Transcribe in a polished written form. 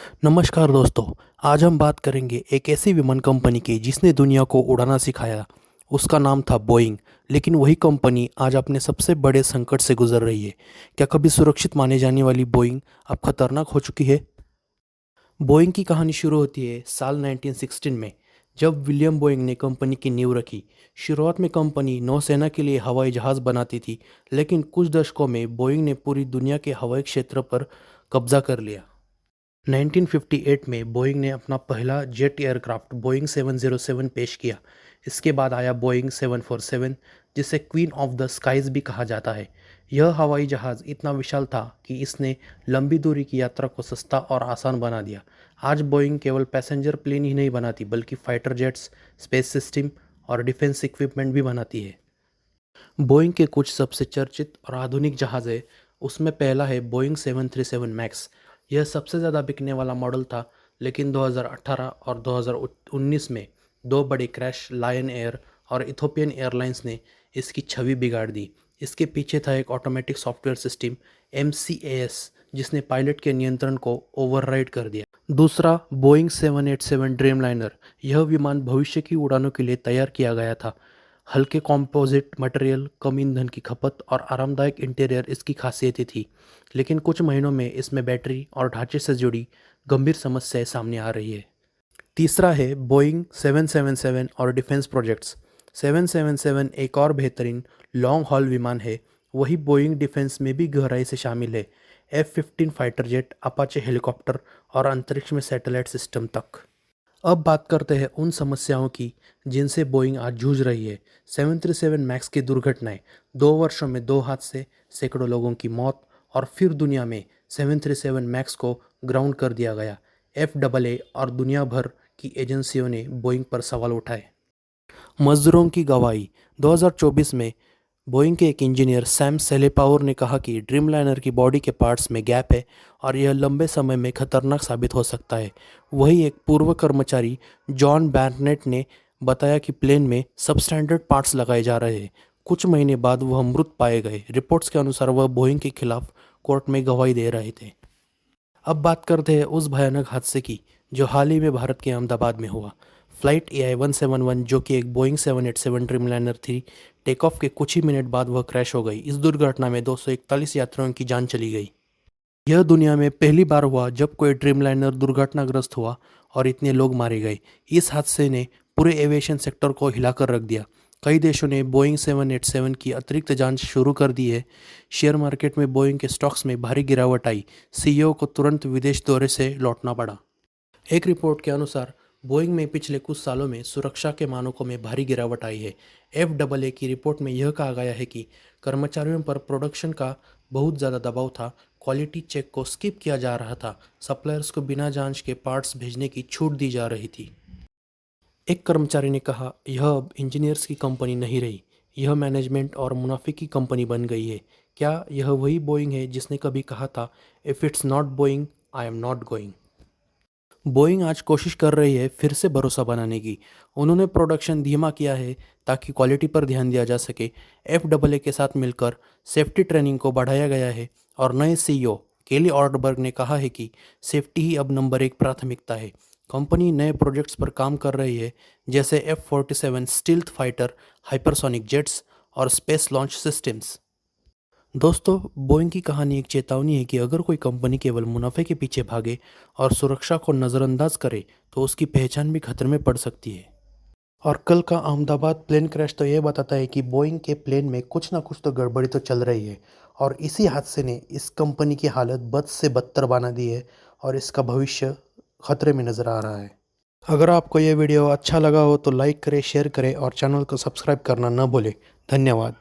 नमस्कार दोस्तों। आज हम बात करेंगे एक ऐसी विमान कंपनी की जिसने दुनिया को उड़ाना सिखाया। उसका नाम था बोइंग। लेकिन वही कंपनी आज अपने सबसे बड़े संकट से गुजर रही है। क्या कभी सुरक्षित माने जाने वाली बोइंग अब खतरनाक हो चुकी है? बोइंग की कहानी शुरू होती है साल 1916 में, जब विलियम बोइंग ने कंपनी की नींव रखी। शुरुआत में कंपनी नौसेना के लिए हवाई जहाज़ बनाती थी, लेकिन कुछ दशकों में बोइंग ने पूरी दुनिया के हवाई क्षेत्र पर कब्जा कर लिया। 1958 में बोइंग ने अपना पहला जेट एयरक्राफ्ट बोइंग 707 पेश किया। इसके बाद आया बोइंग 747, जिसे क्वीन ऑफ द स्काईज भी कहा जाता है। यह हवाई जहाज़ इतना विशाल था कि इसने लंबी दूरी की यात्रा को सस्ता और आसान बना दिया। आज बोइंग केवल पैसेंजर प्लेन ही नहीं बनाती, बल्कि फाइटर जेट्स, स्पेस सिस्टम और डिफेंस इक्विपमेंट भी बनाती है। बोइंग के कुछ सबसे चर्चित और आधुनिक जहाज़ है। उसमें पहला है बोइंग 737 मैक्स। यह सबसे ज़्यादा बिकने वाला मॉडल था, लेकिन 2018 और 2019 में दो बड़े क्रैश, लायन एयर और इथोपियन एयरलाइंस ने इसकी छवि बिगाड़ दी। इसके पीछे था एक ऑटोमेटिक सॉफ्टवेयर सिस्टम MCAS, जिसने पायलट के नियंत्रण को ओवरराइड कर दिया। दूसरा बोइंग 787 ड्रीमलाइनर। यह विमान भविष्य की उड़ानों के लिए तैयार किया गया था। हल्के कॉम्पोजिट मटेरियल, कम ईंधन की खपत और आरामदायक इंटीरियर इसकी खासियतें थी। लेकिन कुछ महीनों में इसमें बैटरी और ढांचे से जुड़ी गंभीर समस्याएं सामने आ रही है। तीसरा है बोइंग 777 और डिफेंस प्रोजेक्ट्स। 777 एक और बेहतरीन लॉन्ग हॉल विमान है। वही बोइंग डिफेंस में भी गहराई से शामिल है। F-15 fighter jet, Apache helicopter और अंतरिक्ष में सैटेलाइट सिस्टम तक। अब बात करते हैं उन समस्याओं की जिनसे बोइंग आज जूझ रही है। 737 मैक्स की दुर्घटनाएं, 2 वर्षों में 2 हादसे, सैकड़ों लोगों की मौत और फिर दुनिया में 737 मैक्स को ग्राउंड कर दिया गया। FAA और दुनिया भर की एजेंसियों ने बोइंग पर सवाल उठाए। मजदूरों की गवाही। 2024 में बोइंग के एक इंजीनियर सैम सेलेपाउर ने कहा कि ड्रीमलाइनर की बॉडी के पार्ट्स में गैप है और यह लंबे समय में खतरनाक साबित हो सकता है। वहीं एक पूर्व कर्मचारी जॉन बैरनेट ने बताया कि प्लेन में सबस्टैंडर्ड पार्ट्स लगाए जा रहे हैं। कुछ महीने बाद वह मृत पाए गए। रिपोर्ट्स के अनुसार वह बोइंग के खिलाफ कोर्ट में गवाही दे रहे थे। अब बात करते हैं उस भयानक हादसे की जो हाल ही में भारत के अहमदाबाद में हुआ। फ्लाइट AI-171, जो कि एक बोइंग 787 ड्रीमलाइनर थी, टेक ऑफ के कुछ ही मिनट बाद वह क्रैश हो गई। इस दुर्घटना में 241 यात्रियों की जान चली गई। यह दुनिया में पहली बार हुआ जब कोई ड्रीमलाइनर दुर्घटनाग्रस्त हुआ और इतने लोग मारे गए। इस हादसे ने पूरे एविएशन सेक्टर को हिलाकर रख दिया। कई देशों ने बोइंग 787 की अतिरिक्त जांच शुरू कर दी है। शेयर मार्केट में बोइंग के स्टॉक्स में भारी गिरावट आई। CEO को तुरंत विदेश दौरे से लौटना पड़ा। एक रिपोर्ट के अनुसार बोइंग में पिछले कुछ सालों में सुरक्षा के मानकों में भारी गिरावट आई है। FAA की रिपोर्ट में यह कहा गया है कि कर्मचारियों पर प्रोडक्शन का बहुत ज़्यादा दबाव था। क्वालिटी चेक को स्किप किया जा रहा था। सप्लायर्स को बिना जांच के पार्ट्स भेजने की छूट दी जा रही थी। एक कर्मचारी ने कहा, यह अब इंजीनियर्स की कंपनी नहीं रही, यह मैनेजमेंट और मुनाफे की कंपनी बन गई है। क्या यह वही बोइंग है जिसने कभी कहा था, if it's not Boeing, I am not going? Boeing आज कोशिश कर रही है फिर से भरोसा बनाने की। उन्होंने प्रोडक्शन धीमा किया है ताकि क्वालिटी पर ध्यान दिया जा सके। FAA के साथ मिलकर सेफ्टी ट्रेनिंग को बढ़ाया गया है और नए CEO केली ऑर्डबर्ग ने कहा है कि सेफ्टी ही अब नंबर 1 प्राथमिकता है। कंपनी नए प्रोजेक्ट्स पर काम कर रही है, जैसे F-47 stealth fighter, hypersonic jets और स्पेस लॉन्च सिस्टम्स। दोस्तों, बोइंग की कहानी एक चेतावनी है कि अगर कोई कंपनी केवल मुनाफे के पीछे भागे और सुरक्षा को नज़रअंदाज करे तो उसकी पहचान भी खतरे में पड़ सकती है। और कल का अहमदाबाद प्लेन क्रैश तो ये बताता है कि बोइंग के प्लेन में कुछ ना कुछ तो गड़बड़ी तो चल रही है और इसी हादसे ने इस कंपनी की हालत बद से बदतर बना दी है और इसका भविष्य खतरे में नज़र आ रहा है। अगर आपको ये वीडियो अच्छा लगा हो तो लाइक करें, शेयर करें और चैनल को सब्सक्राइब करना न भूलें। धन्यवाद।